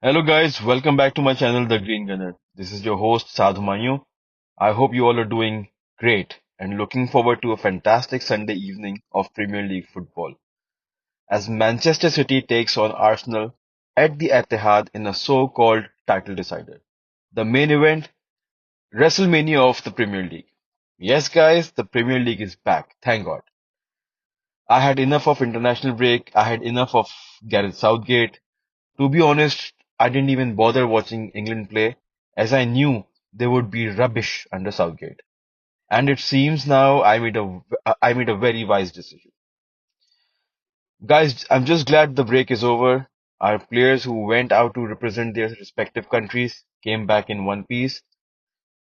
Hello guys, welcome back to my channel, The Green Gunner. This is your host Sadhu Manyu. I hope you all are doing great and looking forward to a fantastic Sunday evening of Premier League football as Manchester City takes on Arsenal at the Etihad in a so-called title decider. The main event, WrestleMania of the Premier League. Yes guys, the Premier League is back, thank God. I had enough of international break, I had enough of Gareth Southgate. To be honest, I didn't even bother watching England play as I knew they would be rubbish under Southgate. And it seems now I made a very wise decision. Guys, I'm just glad the break is over. Our players who went out to represent their respective countries came back in one piece.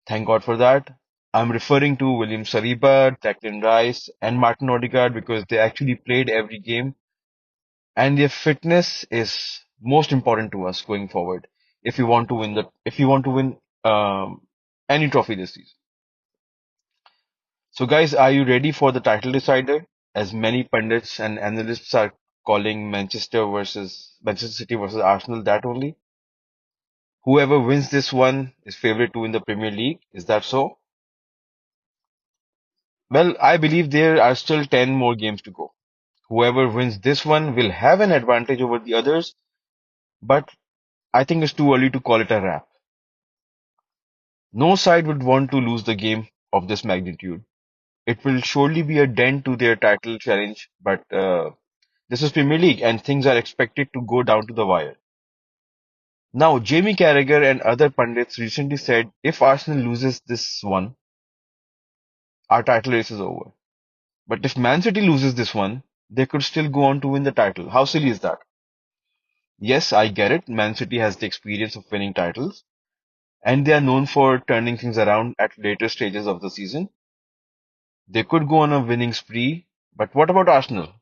Thank God for that. I'm referring to William Saliba, Declan Rice, and Martin Odegaard because they actually played every game and their fitness is most important to us going forward if you want to win any trophy this season. So guys, are you ready for the title decider? As many pundits and analysts are calling Manchester City versus Arsenal that only. Whoever wins this one is favorite to win the Premier League. Is that so? Well, I believe there are still 10 more games to go. Whoever wins this one will have an advantage over the others, but I think it's too early to call it a wrap. No side would want to lose the game of this magnitude. It will surely be a dent to their title challenge, but this is Premier League and things are expected to go down to the wire. Now, Jamie Carragher and other pundits recently said if Arsenal loses this one, our title race is over. But if Man City loses this one, they could still go on to win the title. How silly is that? Yes, I get it. Man City has the experience of winning titles, and they are known for turning things around at later stages of the season. They could go on a winning spree, but what about Arsenal?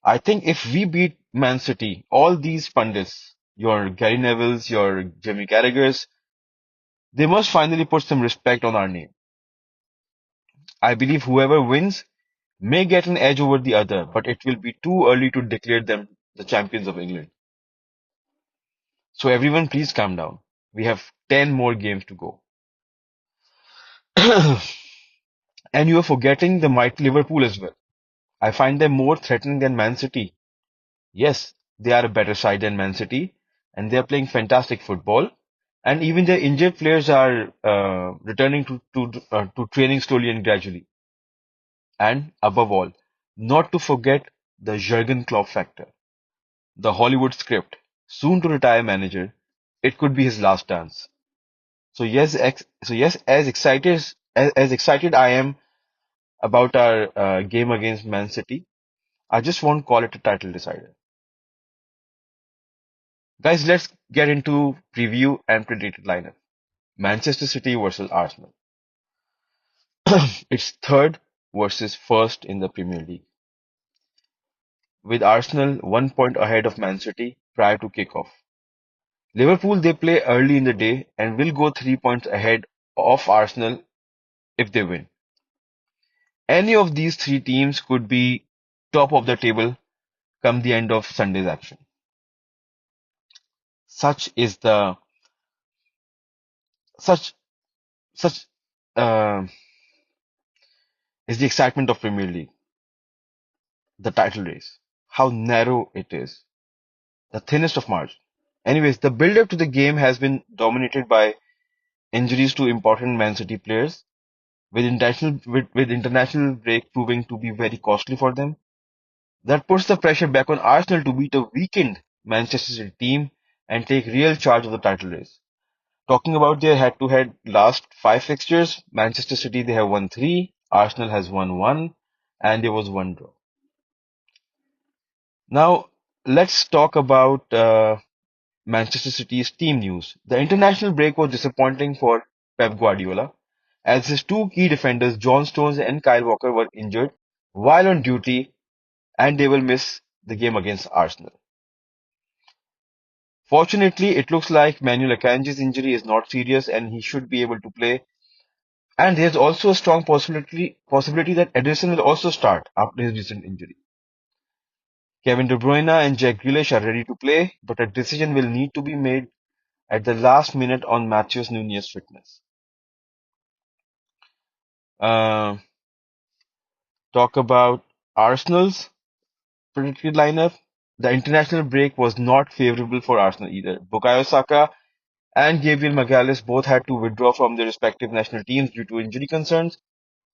I think if we beat Man City, all these pundits, your Gary Nevilles, your Jimmy Carragher's, they must finally put some respect on our name. I believe whoever wins may get an edge over the other, but it will be too early to declare them the champions of England. So everyone please calm down. We have 10 more games to go. And you are forgetting the mighty Liverpool as well. I find them more threatening than Man City. Yes, they are a better side than Man City, and they are playing fantastic football. And even their injured players are returning to training slowly and gradually. And above all, not to forget the Jurgen Klopp factor, the Hollywood script, soon to retire manager. It could be his last dance. So yes, as excited I am about our game against Man City, I just won't call it a title decider. Guys, let's get into preview and predicted lineup. Manchester City versus Arsenal. It's third versus first in the Premier League, with Arsenal 1 point ahead of Man City prior to kickoff. Liverpool they play early in the day and will go 3 points ahead of Arsenal if they win. Any of these three teams could be top of the table come the end of Sunday's action. Such is the such such uh, is the excitement of Premier League, the title race. How narrow it is, the thinnest of margin. Anyways, the build-up to the game has been dominated by injuries to important Man City players, with international break proving to be very costly for them. That puts the pressure back on Arsenal to beat a weakened Manchester City team and take real charge of the title race. Talking about their head-to-head last five fixtures, Manchester City they have won three, Arsenal has won one, and there was one draw. Now let's talk about Manchester City's team news. The international break was disappointing for Pep Guardiola, as his two key defenders, John Stones and Kyle Walker, were injured while on duty, and they will miss the game against Arsenal. Fortunately, it looks like Manuel Akanji's injury is not serious and he should be able to play. And there's also a strong possibility that Ederson will also start after his recent injury. Kevin De Bruyne and Jack Grealish are ready to play, but a decision will need to be made at the last minute on Matheus Nunes' fitness. Uh, Talk about Arsenal's predicted lineup. The international break was not favorable for Arsenal either. Bukayo Saka and Gabriel Magalhaes both had to withdraw from their respective national teams due to injury concerns,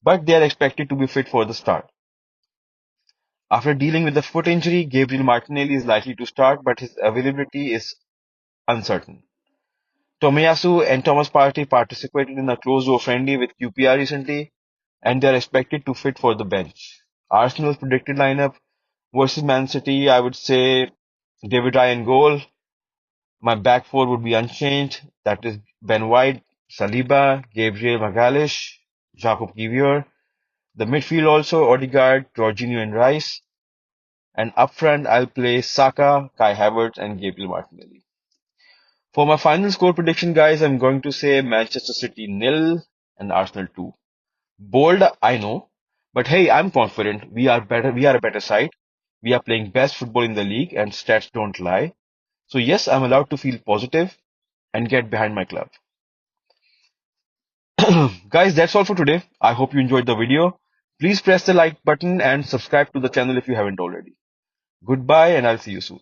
but they are expected to be fit for the start. After dealing with the foot injury, Gabriel Martinelli is likely to start, but his availability is uncertain. Tomiyasu and Thomas Partey participated in a closed-door friendly with QPR recently, and they are expected to fit for the bench. Arsenal's predicted lineup versus Man City, I would say David Ryan goal. My back four would be unchanged. That is Ben White, Saliba, Gabriel Magalhaes, Jacob Kivior. The midfield also Odegaard, Jorginho and Rice. And up front, I'll play Saka, Kai Havertz and Gabriel Martinelli. For my final score prediction, guys, I'm going to say Manchester City nil and Arsenal 2. Bold, I know, but hey, I'm confident. We are better. We are a better side. We are playing best football in the league, and stats don't lie. So yes, I'm allowed to feel positive and get behind my club. Guys, that's all for today. I hope you enjoyed the video. Please press the like button and subscribe to the channel if you haven't already. Goodbye, and I'll see you soon.